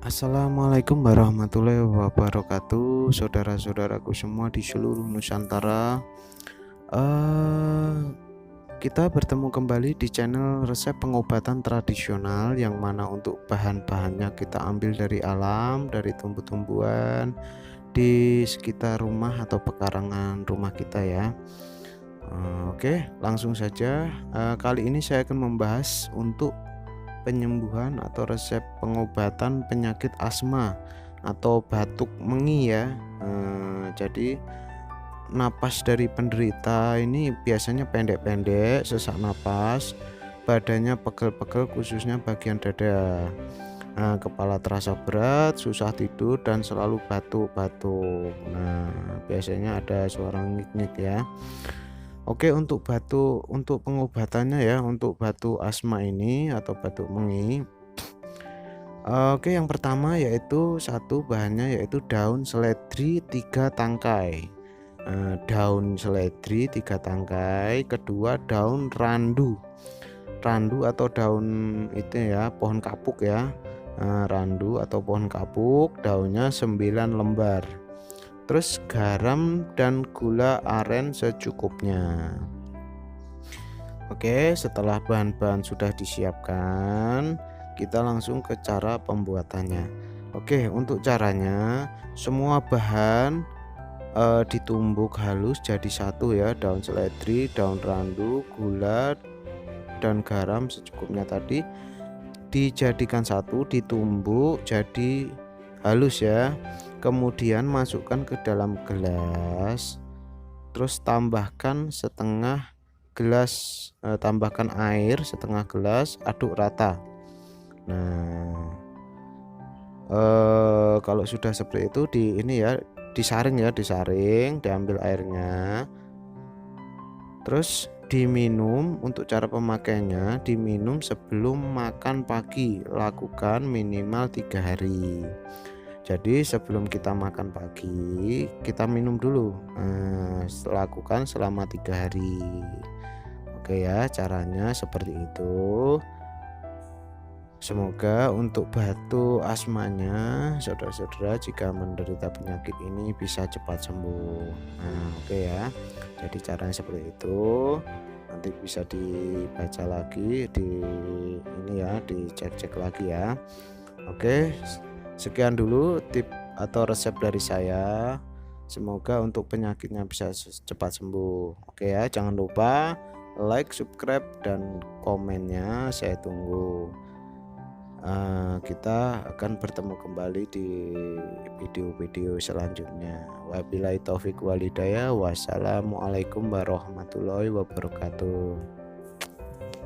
Assalamualaikum warahmatullahi wabarakatuh, saudara-saudaraku semua di seluruh Nusantara. Kita bertemu kembali di channel resep pengobatan tradisional, yang mana untuk bahan-bahannya kita ambil dari alam, dari tumbuh-tumbuhan di sekitar rumah atau pekarangan rumah kita ya. Oke, langsung saja. Kali ini saya akan membahas untuk penyembuhan atau resep pengobatan penyakit asma atau batuk mengi ya. Jadi napas dari penderita ini biasanya pendek-pendek, sesak napas, badannya pegel-pegel khususnya bagian dada. Kepala terasa berat, susah tidur dan selalu batuk-batuk. Nah, biasanya ada suara ngik-ngik ya. Oke, untuk pengobatannya ya, untuk batuk asma ini atau batuk mengi. Oke, yang pertama yaitu bahannya yaitu daun seledri 3 tangkai. Daun seledri 3 tangkai, kedua daun randu. Randu atau daun itu ya, pohon kapuk ya. Randu atau pohon kapuk, daunnya 9 lembar. Terus garam dan gula aren secukupnya. Oke, setelah bahan-bahan sudah disiapkan, kita langsung ke cara pembuatannya. Oke, untuk caranya semua bahan ditumbuk halus jadi satu ya, daun seledri, daun randu, gula dan garam secukupnya tadi dijadikan satu, ditumbuk jadi halus ya. Kemudian masukkan ke dalam gelas, terus tambahkan setengah gelas, tambahkan air setengah gelas, aduk rata. Nah, kalau sudah seperti itu disaring ya, diambil airnya, terus diminum. Untuk cara pemakaiannya, diminum sebelum makan pagi, lakukan minimal 3 hari. Jadi sebelum kita makan pagi, kita minum dulu. Lakukan selama 3 hari. Oke ya, caranya seperti itu. Semoga untuk batuk asmanya saudara-saudara jika menderita penyakit ini bisa cepat sembuh. Oke ya. Jadi caranya seperti itu. Nanti bisa dibaca lagi dicek-cek lagi ya. Oke. Sekian dulu tip atau resep dari saya. Semoga untuk penyakitnya bisa cepat sembuh. Oke ya, jangan lupa like, subscribe, dan komennya saya tunggu. Kita akan bertemu kembali di video-video selanjutnya. Wabillahi taufik walhidayah. Wassalamualaikum warahmatullahi wabarakatuh.